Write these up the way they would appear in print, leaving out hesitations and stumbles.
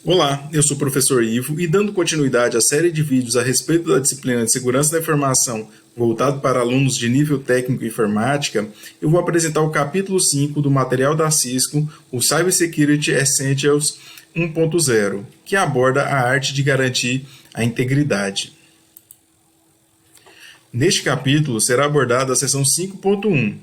Olá, eu sou o professor Ivo e dando continuidade à série de vídeos a respeito da disciplina de Segurança da Informação voltado para alunos de nível técnico em informática, eu vou apresentar o capítulo 5 do material da Cisco, o Cybersecurity Essentials 1.0, que aborda a arte de garantir a integridade. Neste capítulo será abordada a seção 5.1,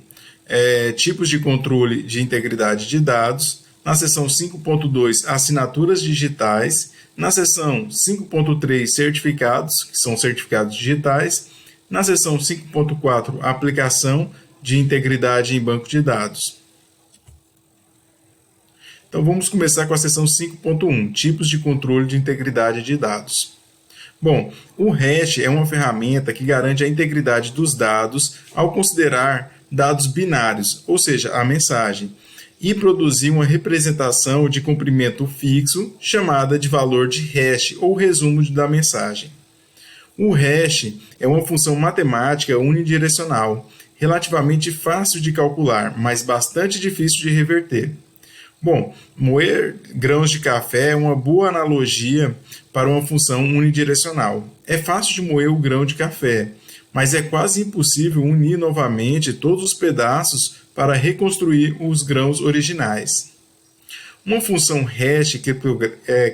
tipos de controle de integridade de dados. Na seção 5.2, assinaturas digitais. Na seção 5.3, certificados, que são certificados digitais. Na seção 5.4, aplicação de integridade em banco de dados. Então vamos começar com a seção 5.1, tipos de controle de integridade de dados. Bom, o hash é uma ferramenta que garante a integridade dos dados ao considerar dados binários, ou seja, a mensagem, e produzir uma representação de comprimento fixo chamada de valor de hash ou resumo da mensagem. O hash é uma função matemática unidirecional, relativamente fácil de calcular, mas bastante difícil de reverter. Bom, moer grãos de café é uma boa analogia para uma função unidirecional. É fácil de moer o grão de café, mas é quase impossível unir novamente todos os pedaços para reconstruir os grãos originais. Uma função hash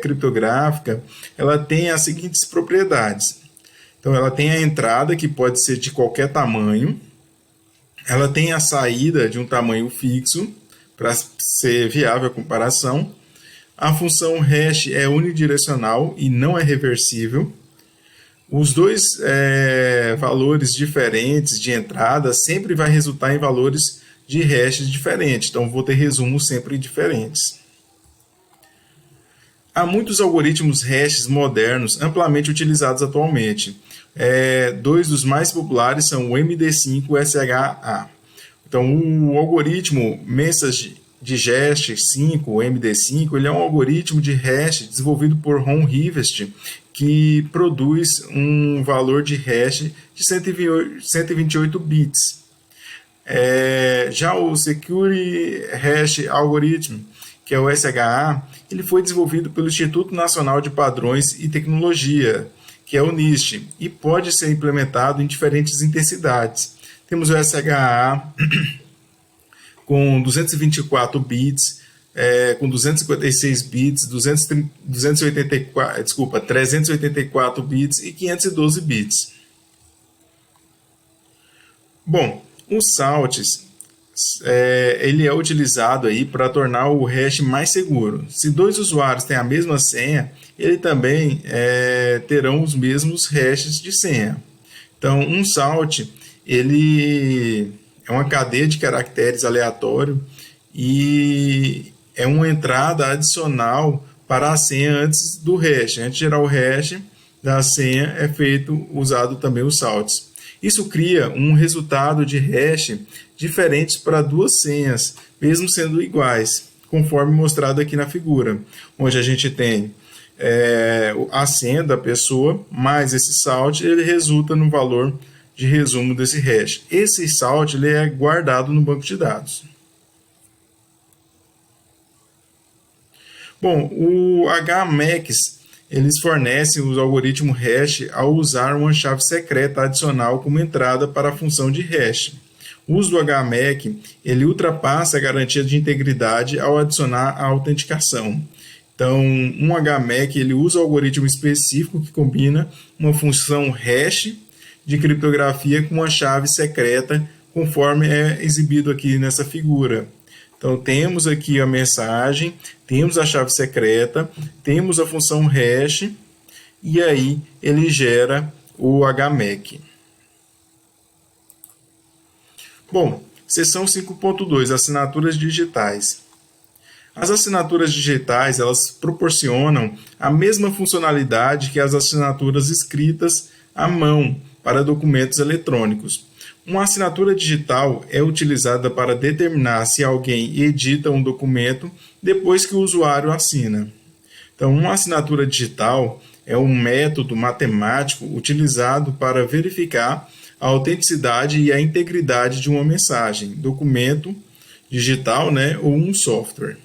criptográfica, ela tem as seguintes propriedades. Então, ela tem a entrada, que pode ser de qualquer tamanho. Ela tem a saída de um tamanho fixo, para ser viável a comparação. A função hash é unidirecional e não é reversível. Os dois valores diferentes de entrada sempre vai resultar em valores de hash diferentes, então vou ter resumos sempre diferentes. Há muitos algoritmos hashes modernos amplamente utilizados atualmente. Dois dos mais populares são o MD5 e o SHA. Então, o algoritmo Message Digest 5, o MD5, ele é um algoritmo de hash desenvolvido por Ron Rivest, que produz um valor de hash de 128 bits. Já o Security Hash Algorithm, que é o SHA, ele foi desenvolvido pelo Instituto Nacional de Padrões e Tecnologia, que é o NIST, e pode ser implementado em diferentes intensidades. Temos o SHA com 224 bits, com 256 bits, 384 bits e 512 bits. Bom, o salts ele é utilizado aí para tornar o hash mais seguro. Se dois usuários têm a mesma senha, ele também terão os mesmos hashes de senha. Então, um salt ele é uma cadeia de caracteres aleatório e é uma entrada adicional para a senha antes do hash. Antes de gerar o hash da senha é usado também os salts. Isso cria um resultado de hash diferentes para duas senhas, mesmo sendo iguais, conforme mostrado aqui na figura, onde a gente tem a senha da pessoa mais esse salt, ele resulta no valor de resumo desse hash. Esse salt ele é guardado no banco de dados. Bom, o HMACs eles fornecem os algoritmos hash ao usar uma chave secreta adicional como entrada para a função de hash. O uso do HMAC ele ultrapassa a garantia de integridade ao adicionar a autenticação. Então, um HMAC ele usa um algoritmo específico que combina uma função hash de criptografia com uma chave secreta, conforme é exibido aqui nessa figura. Então, temos aqui a mensagem, temos a chave secreta, temos a função hash, e aí ele gera o HMAC. Bom, seção 5.2, assinaturas digitais. As assinaturas digitais, elas proporcionam a mesma funcionalidade que as assinaturas escritas à mão para documentos eletrônicos. Uma assinatura digital é utilizada para determinar se alguém edita um documento depois que o usuário assina. Então, uma assinatura digital é um método matemático utilizado para verificar a autenticidade e a integridade de uma mensagem, documento digital, ou um software.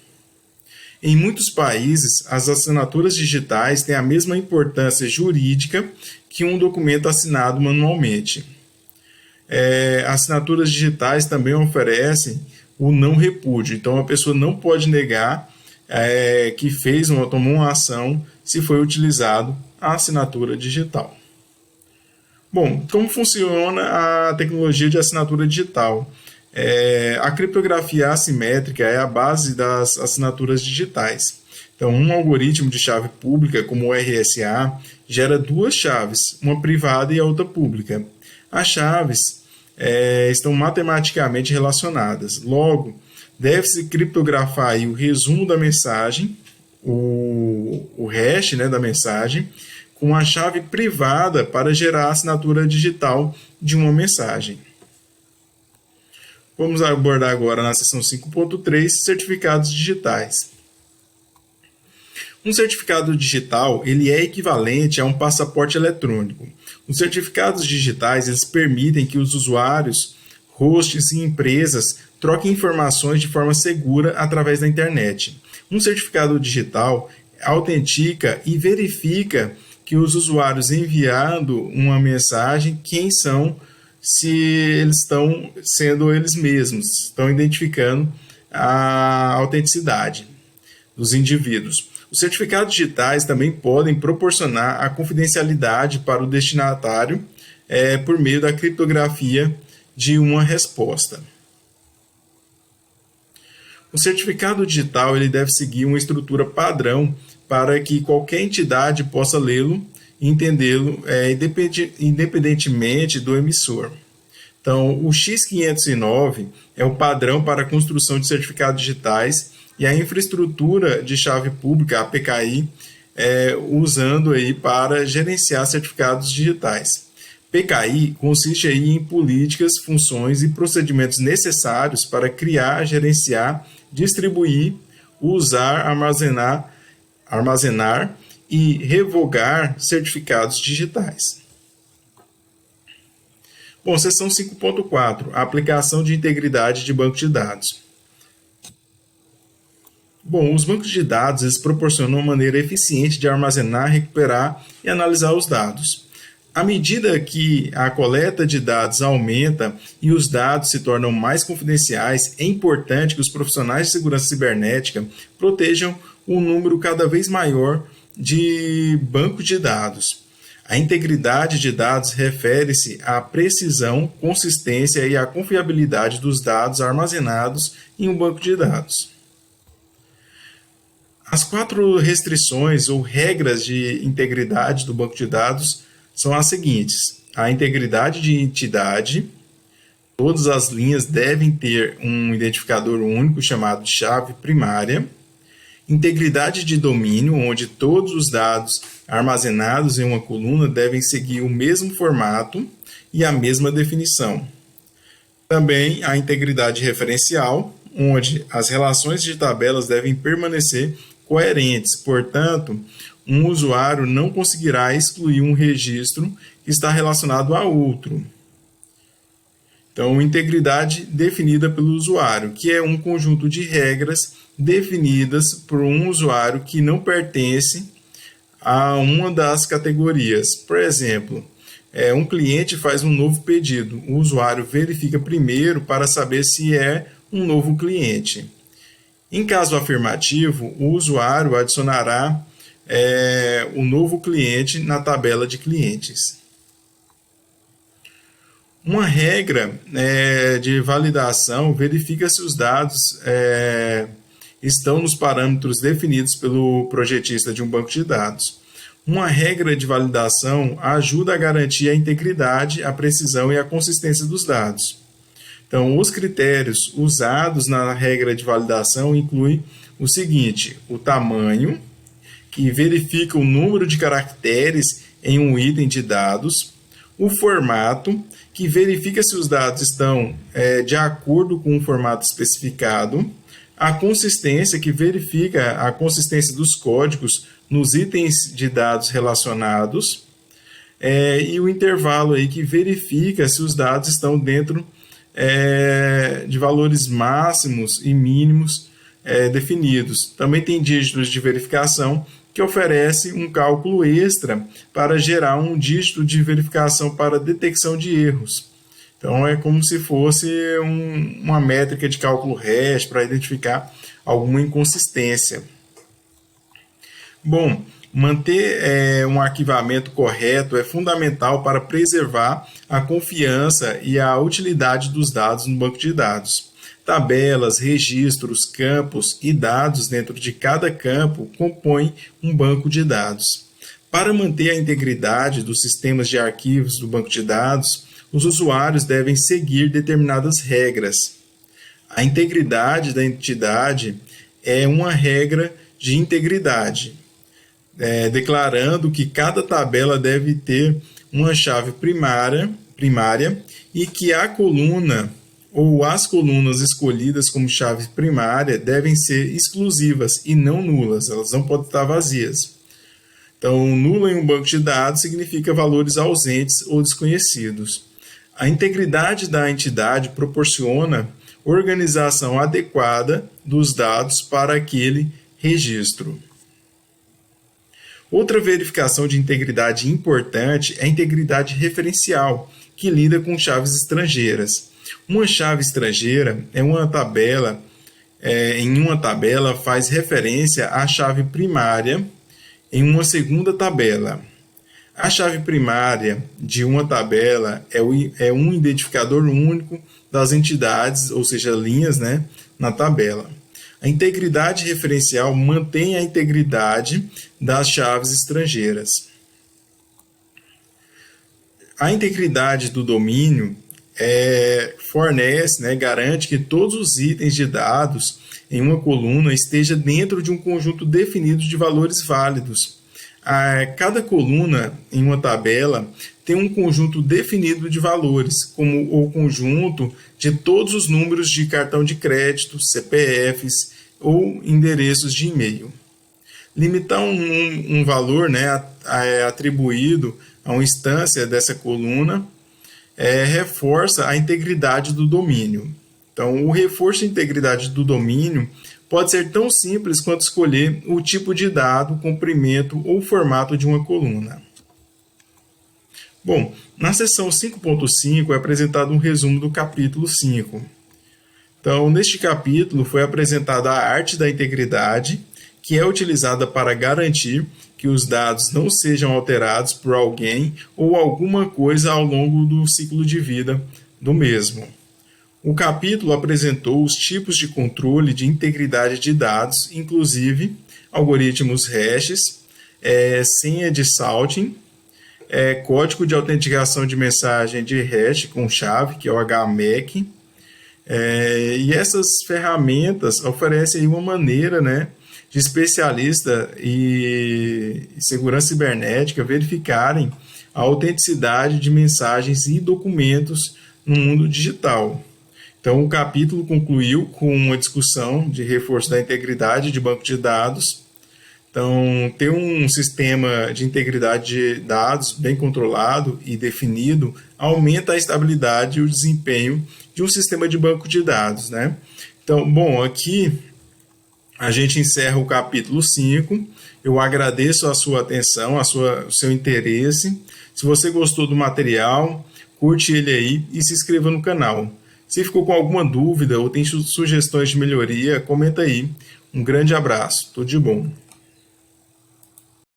Em muitos países, as assinaturas digitais têm a mesma importância jurídica que um documento assinado manualmente. Assinaturas digitais também oferecem o não repúdio, então a pessoa não pode negar que tomou uma ação se foi utilizado a assinatura digital. Bom, como funciona a tecnologia de assinatura digital? A criptografia assimétrica é a base das assinaturas digitais. Então, um algoritmo de chave pública, como o RSA, gera duas chaves, uma privada e a outra pública. As chaves estão matematicamente relacionadas. Logo, deve-se criptografar aí o resumo da mensagem, o hash, né, da mensagem, com a chave privada para gerar a assinatura digital de uma mensagem. Vamos abordar agora na seção 5.3, certificados digitais. Um certificado digital ele é equivalente a um passaporte eletrônico. Os certificados digitais eles permitem que os usuários, hosts e empresas troquem informações de forma segura através da internet. Um certificado digital autentica e verifica que os usuários enviando uma mensagem, quem são, se eles estão sendo eles mesmos, estão identificando a autenticidade dos indivíduos. Os certificados digitais também podem proporcionar a confidencialidade para o destinatário por meio da criptografia de uma resposta. O certificado digital ele deve seguir uma estrutura padrão para que qualquer entidade possa lê-lo e entendê-lo independentemente do emissor. Então, o X509 é o padrão para a construção de certificados digitais e a infraestrutura de chave pública, a PKI, usando aí para gerenciar certificados digitais. PKI consiste aí em políticas, funções e procedimentos necessários para criar, gerenciar, distribuir, usar, armazenar e revogar certificados digitais. Bom, seção 5.4, a aplicação de integridade de banco de dados. Bom, os bancos de dados eles proporcionam uma maneira eficiente de armazenar, recuperar e analisar os dados. À medida que a coleta de dados aumenta e os dados se tornam mais confidenciais, é importante que os profissionais de segurança cibernética protejam um número cada vez maior de bancos de dados. A integridade de dados refere-se à precisão, consistência e à confiabilidade dos dados armazenados em um banco de dados. As 4 restrições ou regras de integridade do banco de dados são as seguintes: a integridade de entidade, todas as linhas devem ter um identificador único chamado de chave primária. Integridade de domínio, onde todos os dados armazenados em uma coluna devem seguir o mesmo formato e a mesma definição. Também a integridade referencial, onde as relações de tabelas devem permanecer coerentes, portanto, um usuário não conseguirá excluir um registro que está relacionado a outro. Então, integridade definida pelo usuário, que é um conjunto de regras definidas por um usuário que não pertence a uma das categorias. Por exemplo, um cliente faz um novo pedido, o usuário verifica primeiro para saber se é um novo cliente. Em caso afirmativo, o usuário adicionará o novo cliente na tabela de clientes. Uma regra de validação verifica se os dados estão nos parâmetros definidos pelo projetista de um banco de dados. Uma regra de validação ajuda a garantir a integridade, a precisão e a consistência dos dados. Então, os critérios usados na regra de validação incluem o seguinte: o tamanho, que verifica o número de caracteres em um item de dados; o formato, que verifica se os dados estão de acordo com o formato especificado; a consistência, que verifica a consistência dos códigos nos itens de dados relacionados; e o intervalo, aí, que verifica se os dados estão dentro de valores máximos e mínimos definidos. Também tem dígitos de verificação, que oferece um cálculo extra para gerar um dígito de verificação para detecção de erros. Então, é como se fosse uma métrica de cálculo hash para identificar alguma inconsistência. Bom, manter um arquivamento correto é fundamental para preservar a confiança e a utilidade dos dados no banco de dados. Tabelas, registros, campos e dados dentro de cada campo compõem um banco de dados. Para manter a integridade dos sistemas de arquivos do banco de dados, os usuários devem seguir determinadas regras. A integridade da entidade é uma regra de integridade, declarando que cada tabela deve ter uma chave primária e que a coluna ou as colunas escolhidas como chave primária devem ser exclusivas e não nulas, elas não podem estar vazias. Então, nula em um banco de dados significa valores ausentes ou desconhecidos. A integridade da entidade proporciona organização adequada dos dados para aquele registro. Outra verificação de integridade importante é a integridade referencial, que lida com chaves estrangeiras. Uma chave estrangeira é uma tabela, em uma tabela faz referência à chave primária em uma segunda tabela. A chave primária de uma tabela é um identificador único das entidades, ou seja, linhas, na tabela. A integridade referencial mantém a integridade das chaves estrangeiras. A integridade do domínio fornece, garante que todos os itens de dados em uma coluna estejam dentro de um conjunto definido de valores válidos. Cada coluna em uma tabela tem um conjunto definido de valores, como o conjunto de todos os números de cartão de crédito, CPFs ou endereços de e-mail. Limitar um valor atribuído a uma instância dessa coluna reforça a integridade do domínio. Então, o reforço de integridade do domínio pode ser tão simples quanto escolher o tipo de dado, comprimento ou formato de uma coluna. Bom, na seção 5.5 é apresentado um resumo do capítulo 5. Então, neste capítulo foi apresentada a arte da integridade, que é utilizada para garantir que os dados não sejam alterados por alguém ou alguma coisa ao longo do ciclo de vida do mesmo. O capítulo apresentou os tipos de controle de integridade de dados, inclusive algoritmos hashes, senha de salting, código de autenticação de mensagem de hash com chave, que é o HMAC. E essas ferramentas oferecem uma maneira, de especialista e segurança cibernética verificarem a autenticidade de mensagens e documentos no mundo digital. Então, o capítulo concluiu com uma discussão de reforço da integridade de banco de dados. Então, ter um sistema de integridade de dados bem controlado e definido aumenta a estabilidade e o desempenho de um sistema de banco de dados, Então, bom, aqui a gente encerra o capítulo 5. Eu agradeço a sua atenção, o seu interesse. Se você gostou do material, curte ele aí e se inscreva no canal. Se ficou com alguma dúvida ou tem sugestões de melhoria, comenta aí. Um grande abraço. Tudo de bom.